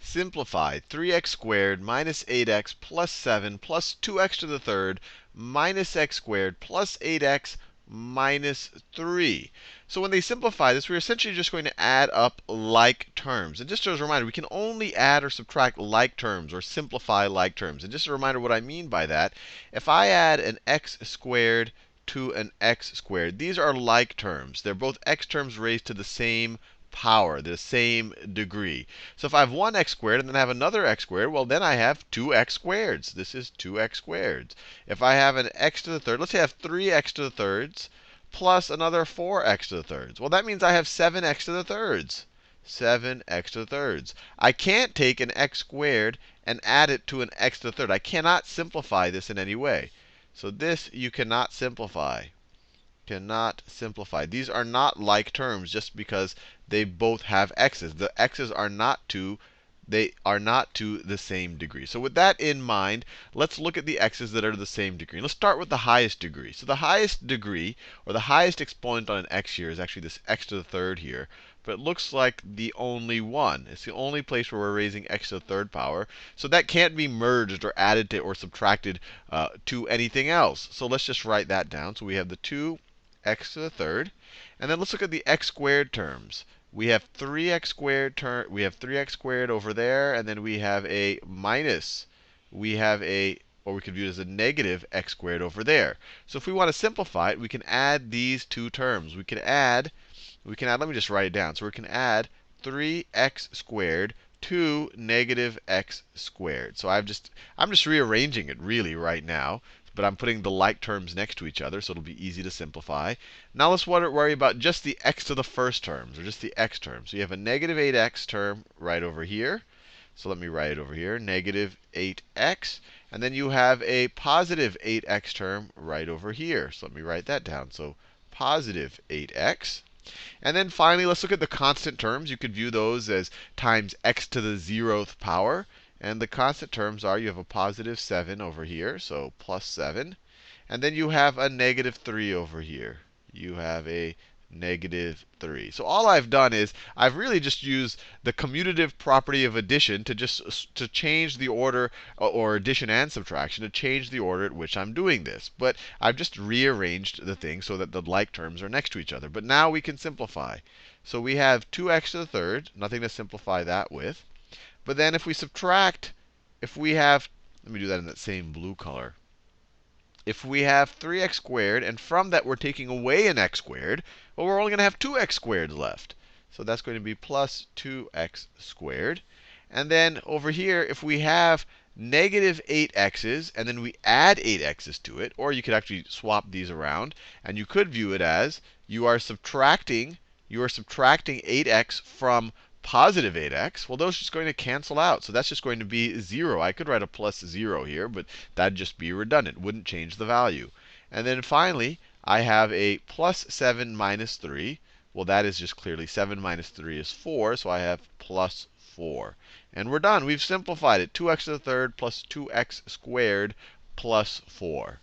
simplify 3x squared minus 8x plus 7 plus 2x to the third minus x squared plus 8x minus 3. So when they simplify this, we're essentially just going to add up like terms. And just as a reminder, we can only add or subtract like terms or simplify like terms. And just a reminder what I mean by that, if I add an x squared to an x squared, these are like terms. They're both x terms raised to the same power, the same degree. So if I have one x squared and then I have another x squared, well, then I have two x squareds. This is two x squareds. If I have an x to the third, let's say I have 3x to the thirds plus another 4x to the thirds. Well, that means I have 7x to the thirds. 7x to the thirds. I can't take an x squared and add it to an x to the third. I cannot simplify this in any way. So this you cannot simplify. Cannot simplify. These are not like terms just because they both have x's. The x's are not to the same degree. So with that in mind, let's look at the x's that are to the same degree. Let's start with the highest degree. So the highest degree, or the highest exponent on an x here, is actually this x to the third here. But it looks like the only one. It's the only place where we're raising x to the third power. So that can't be merged or added to or subtracted to anything else. So let's just write that down. So we have the 2x to the third. And then let's look at the x squared terms. We have 3x squared over there, and then we have a minus. We have a, or we could view it as a negative x squared over there. So if we want to simplify it, we can add these two terms. We can add, let me just write it down. So we can add 3x squared to negative x squared. So I'm just rearranging it really right now. But I'm putting the like terms next to each other, so it'll be easy to simplify. Now let's worry about just the x to the first terms, or just the x terms. So you have a negative 8x term right over here. So let me write it over here, negative 8x. And then you have a positive 8x term right over here. So let me write that down. So positive 8x. And then finally, let's look at the constant terms. You could view those as times x to the 0th power. And the constant terms are, you have a positive 7 over here, so plus 7. And then you have a negative 3 over here. You have a negative 3. So all I've done is I've really just used the commutative property of addition to change the order, or addition and subtraction, to change the order at which I'm doing this. But I've just rearranged the thing so that the like terms are next to each other. But now we can simplify. So we have 2x to the third, nothing to simplify that with. But then if we subtract, if we have, let me do that in that same blue color. If we have 3x squared, and from that we're taking away an x squared, well, we're only going to have 2x squared left. So that's going to be plus 2x squared. And then over here, if we have negative 8x's, and then we add 8x's to it, or you could actually swap these around, and you could view it as you are subtracting 8x from positive 8x. Well, those are just going to cancel out. So that's just going to be 0. I could write a plus 0 here, but that'd just be redundant. Wouldn't change the value. And then finally, I have a plus 7 minus 3. Well, that is just clearly 7 minus 3 is 4. So I have plus 4. And we're done. We've simplified it. 2x to the third plus 2x squared plus 4.